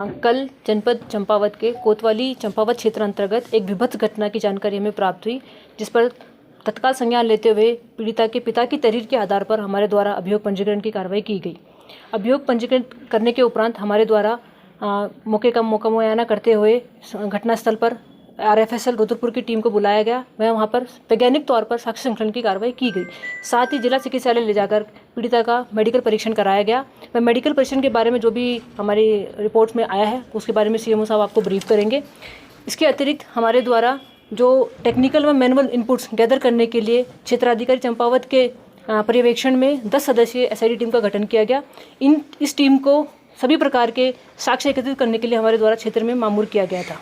कल जनपद चंपावत के कोतवाली चंपावत क्षेत्र अंतर्गत एक विभत्स घटना की जानकारी हमें प्राप्त हुई, जिस पर तत्काल संज्ञान लेते हुए पीड़िता के पिता की तहरीर के आधार पर हमारे द्वारा अभियोग पंजीकरण की कार्रवाई की गई। अभियोग पंजीकरण करने के उपरांत हमारे द्वारा मौके का मुआयना करते हुए घटनास्थल पर RFSL रुद्रपुर की टीम को बुलाया गया। वहाँ पर वैज्ञानिक तौर पर साक्ष्य संकलन की कार्रवाई की गई। साथ ही जिला चिकित्सालय ले जाकर पीड़िता का मेडिकल परीक्षण कराया गया। वह मेडिकल परीक्षण के बारे में जो भी हमारी रिपोर्ट में आया है उसके बारे में CMO साहब आपको ब्रीफ करेंगे। इसके अतिरिक्त हमारे द्वारा जो टेक्निकल व मैनुअल इनपुट्स गैदर करने के लिए क्षेत्राधिकारी चंपावत के पर्यवेक्षण में 10 सदस्यीय SIT टीम का गठन किया गया। इस टीम को सभी प्रकार के साक्ष्य एकत्रित करने के लिए हमारे द्वारा क्षेत्र में मामूर किया गया था।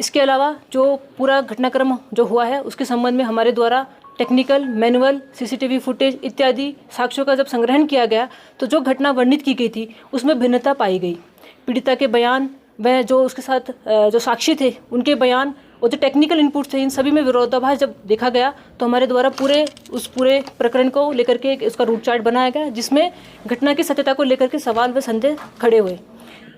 इसके अलावा जो पूरा घटनाक्रम जो हुआ है उसके संबंध में हमारे द्वारा टेक्निकल, मैनुअल, CCTV फुटेज इत्यादि साक्ष्यों का जब संग्रहण किया गया तो जो घटना वर्णित की गई थी उसमें भिन्नता पाई गई। पीड़िता के बयान व जो उसके साथ जो साक्षी थे उनके बयान और जो टेक्निकल इनपुट थे, इन सभी में विरोधाभास जब देखा गया तो हमारे द्वारा पूरे प्रकरण को लेकर के उसका रूट चार्ट बनाया गया, जिसमें घटना की सत्यता को लेकर के सवाल व संदेह खड़े हुए।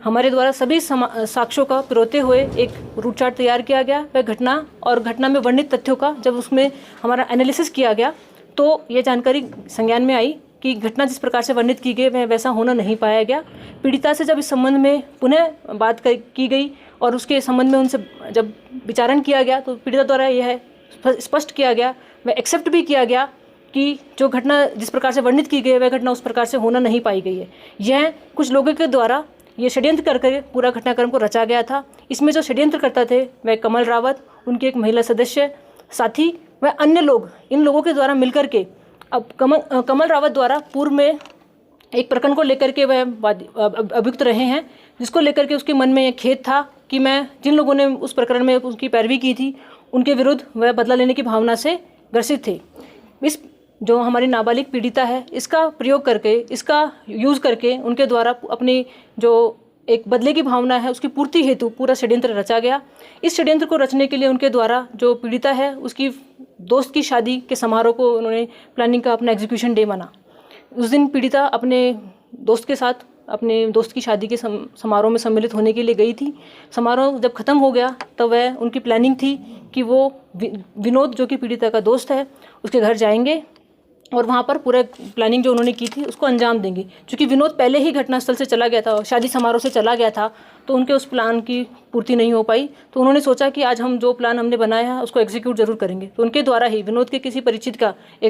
हमारे द्वारा सभी साक्ष्यों का पिरोते हुए एक रूट चार्ट तैयार किया गया। वह घटना में वर्णित तथ्यों का जब उसमें हमारा एनालिसिस किया गया तो ये जानकारी संज्ञान में आई कि घटना जिस प्रकार से वर्णित की गई वह वैसा होना नहीं पाया गया। पीड़िता से जब इस संबंध में पुनः बात की गई और उसके संबंध में उनसे जब विचारण किया गया तो पीड़िता द्वारा यह स्पष्ट किया गया, वह एक्सेप्ट भी किया गया कि जो घटना जिस प्रकार से वर्णित की गई वह घटना उस प्रकार से होना नहीं पाई गई है। यह कुछ लोगों के द्वारा ये षड्यंत्र करके पूरा घटनाक्रम को रचा गया था। इसमें जो षड्यंत्रकर्ता थे वह कमल रावत, उनकी एक महिला सदस्य, साथी व अन्य लोग, इन लोगों के द्वारा मिलकर के अब कमल रावत द्वारा पूर्व में एक प्रकरण को लेकर के वह अभियुक्त रहे हैं, जिसको लेकर के उसके मन में यह खेद था कि मैं जिन लोगों ने उस प्रकरण में उसकी पैरवी की थी उनके विरुद्ध वह बदला लेने की भावना से ग्रसित थे। इस जो हमारी नाबालिग पीड़िता है इसका प्रयोग करके, इसका यूज़ करके उनके द्वारा अपनी जो एक बदले की भावना है उसकी पूर्ति हेतु पूरा षड्यंत्र रचा गया। इस षड्यंत्र को रचने के लिए उनके द्वारा जो पीड़िता है उसकी दोस्त की शादी के समारोह को उन्होंने प्लानिंग का अपना एग्जीक्यूशन डे माना। उस दिन पीड़िता अपने दोस्त के साथ अपने दोस्त की शादी के समारोह में सम्मिलित होने के लिए गई थी। समारोह जब ख़त्म हो गया तब वह उनकी प्लानिंग थी कि वो विनोद जो कि पीड़िता का दोस्त है उसके घर जाएंगे और वहाँ पर पूरा प्लानिंग जो उन्होंने की थी उसको अंजाम देंगे। क्योंकि विनोद पहले ही घटनास्थल से चला गया था, शादी समारोह से चला गया था, तो उनके उस प्लान की पूर्ति नहीं हो पाई। तो उन्होंने सोचा कि आज हम जो प्लान हमने बनाया है उसको एग्जीक्यूट जरूर करेंगे। तो उनके द्वारा ही विनोद के किसी परिचित का एक